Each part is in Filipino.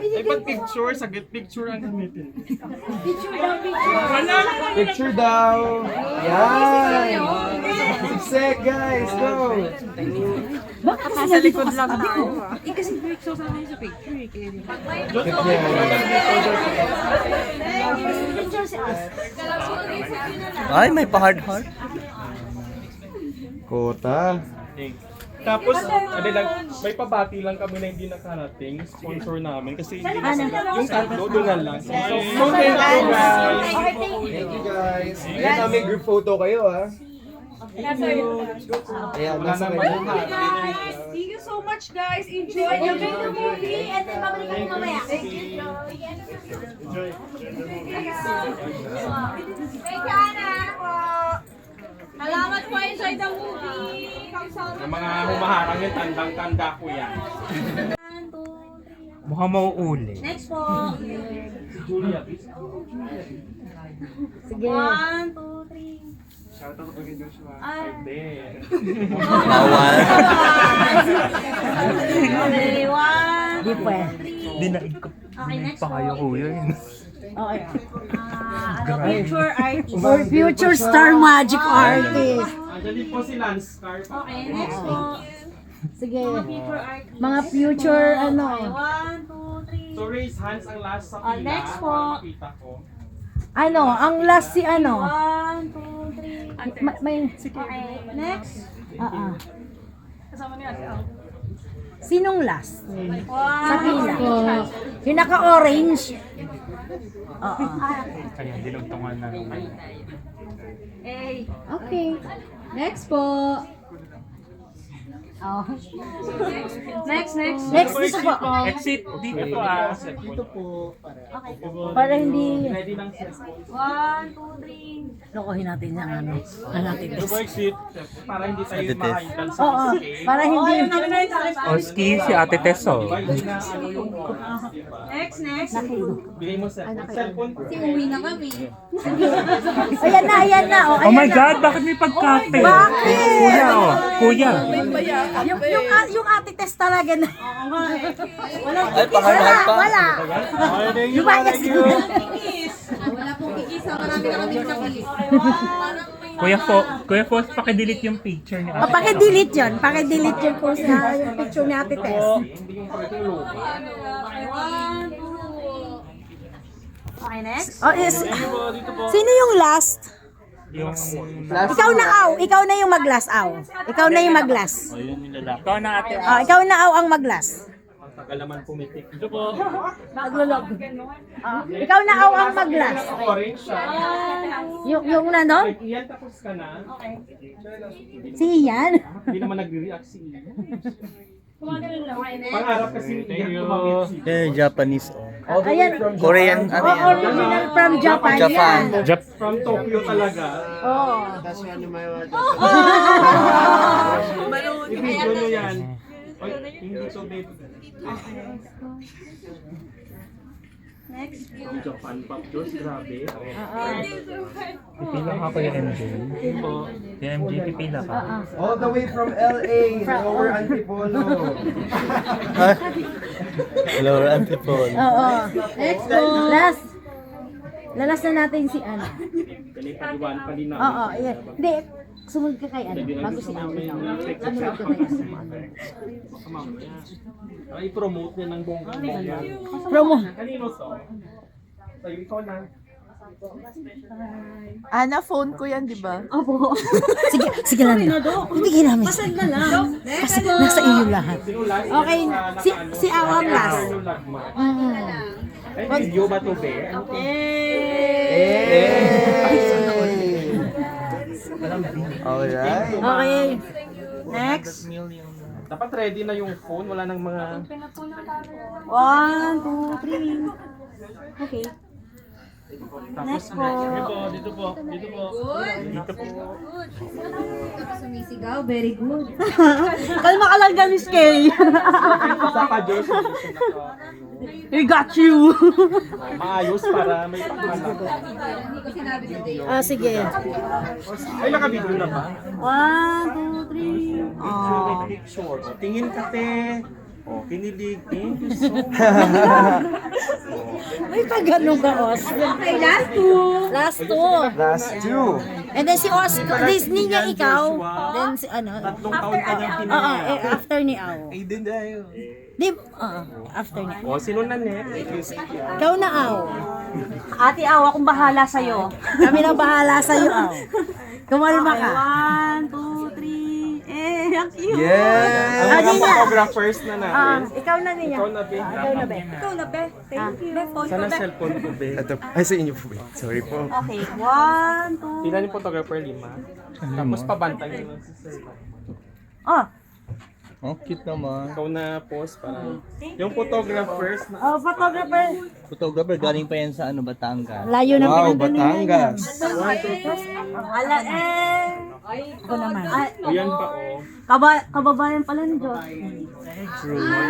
Ay, pag picture, saglit picture ang gamitin. Picture daw, picture. Picture daw. Yan. Sigsek guys, go. Baka sa likod lang tayo. Eh kasi picture sa akin sa picture eh. Picture si As. Ay, may pa-hard heart. Kota. Tapos, ano lang, may pabati lang kami na hindi nakarating, sponsor namin. Kasi yung tatlo, doon lang. So, thank you guys. Thank you guys. Yan namin group photo kayo ha. Ayan, nasa kayo. Guys, thank you so much guys. Enjoy the movie. And then babalik kami mamaya. Thank you. Thank you, Ana. Salamat po. Enjoy the movie. Yung mga humaharang yung tandang-tanda ko yan. Mukhang mauuli. Next po. Julia, Sige. 1, 2, 3. shoutout ko kay Joshua. Ay. Bawal. Okay, 1, 2, 3. Dinaig ko. Okay, next Pa po. kayo kuya yun. Okay. Future artist. For future star magic artist. Andiyan po si Lance Scar. Okay, next po. Sige. Future artist. Mga future ano. Okay, 1, 2, 3. So raise hands ang last sa pila. Next po. Para makita ko. Ano, ang last si ano? 1, 2, 3. May Okay, next. Kasama niya si Al. sinong last? Sa 1, pila. Yung naka-orange. Oo. Kaya dinugtungan na naman. A. Okay. Next po. Oh. Next. Next dito po. Exit dito po ah. Dito po. Para hindi Ready ng cellphone. 1, 2, 3. lokohin natin yung ano. Ano natin. Exit. Para hindi tayo Edit. ma-idol sa Oo. scale. Para hindi. Oski si Ate Teso. Divide na ano yung Next. bigay mo cellphone ko. Uwi na kami. Ayan na. Oh, Oh my ayan na. God, bakit may pagkate? Bakit? Kuya oh, kuya. Yung ate test talaga na. Ay, pangarap pa. Wala. Lumayas na. Wala pong kikisa. Marami na kami nakikis. Kuya Fos, pakidelete yung picture niya. O, pakidelete yun. Pakidelete yun po sa yung picture ni ate test. Hindi yung parang logo. Okay, 1, 2. Okay, next. Oh, sino yung last? Yung Ikaw na aw. Ikaw na yung mag-last aw. Ikaw na yung mag-last. ikaw na ate. Oh, ikaw na aw ang mag-last. Ang tagal naman pumitik. Ito po. Naglulog. Ikaw na aw ang mag-last. Orange siya. Yung ano? Ay, Ian, tapos ka na. Si Ian. Hindi naman nag-react si Ian. Okay, next. Pangarap kasi ni Ian tumawid si Ian. Japanese. Ayan. Korean ano Oh, yan? original from Japan. Japan. Yan. From Tokyo talaga. Oh. I-video nyo yan. Oy, hindi so babe. Next. Japan Pop Diyos, grabe. Pipila ka Kuya MJ. Kuya MJ, pipila ka. All the way from LA, Lower Antipolo. Lower Antipolo. Oo. Next po. Last. Lalas na natin si ano. Paliwan, palinaw. Oo, yeah. Hindi. Sumunod ka kay ano. Bago si Aw. Sumunod ka kay ano. Ay, promote niya ng bonggang-bongga. Promo. Kanino to? Tayo, ikaw na. Ana, phone ko yan, di ba? Opo. Sige lang. Ibigay namin. Pasag na lang. Pasag nasa iyo lahat. Okay. Si Aw ang last. Ay, video ba to, be? Alright. Okay. Next. Dapat ready na yung phone, wala nang mga... 1, 2, 3. Okay. Next po. Dito po. Sumisigaw. Very good. Kalma ka lang Miss Kay. Isa pa, Diyos. We got you. Maayos para may pagkakalap. Hindi ko sinabi sa day. Sige. Ay, nakabidyo na ba? 1, 2, 3. Picture. Tingin ka, te. Oh, kinilig. Thank you so much. May pagano ka, Oscar. Okay, last two. Last two. Last two. And then si Oscar, this niya ikaw. Then si ano. Tatlong taon ka niyang Oo, pinangyari. after ni Ao. Aiden tayo. Di, after ni Ao. Oh, sino na next? Ikaw na, Ao. Ate Aw, akong bahala sa'yo. Kami na bahala sa'yo, Ao. Kumalma ka. 1, 2, 3. Eh, ang cute. Yes! Ang Adi mga na. photographers na natin. Ikaw na niya. Ikaw na, Be. Ikaw na, Be. Ikaw na, Be. Thank you. Phone ko, Sana Be. cellphone ko, Be. Ito, ay sa inyo po. Sorry po. Okay, 1, 2. Ilan yung photographer? 5. Tapos pabantay nyo lang si Sir. Oh, Oh, cute naman. Ikaw na post para. Yung photographers na. Oh, photographer. Photographer, galing pa yan sa ano, Batangas. Layo ng Wow, pinanggalingan niya. Batangas. ala eh. Ako naman. O yan pa, oh. Kababayan pala ni Diyos.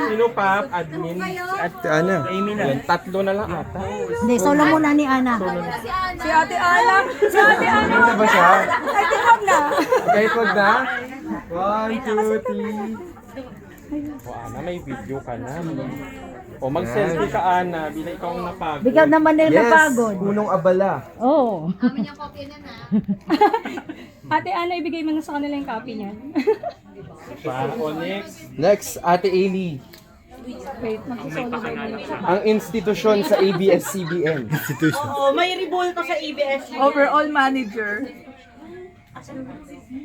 Sino pa? Admin. At ano? Amy na. Yan, 3 na lang ata. Hindi, solo muna ni Ana. Si Ate Ana. Si Ate Ana. Ito ba siya? Ay, tinawag na. Kahit wag na? 1, 2, 3. O, Ana, may video ka na. O, mag-selfie ka, Ana. Bila ikaw ang napagod. Bigyan naman nila Yes! napagod. Punong abala. Oo. Ate Ana, ibigay mo na sa kanila yung copy niya. O, next. Next, Ate Ailey. Wait, mag-solo Ang institusyon sa ABS-CBN. Overall manager.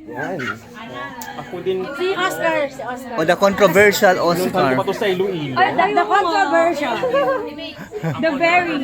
Yan. Ako din. Si Oscar. Si Oscar. O the controversial Nung saan Oscar. ko pa to sa Iloilo. The controversial. The very.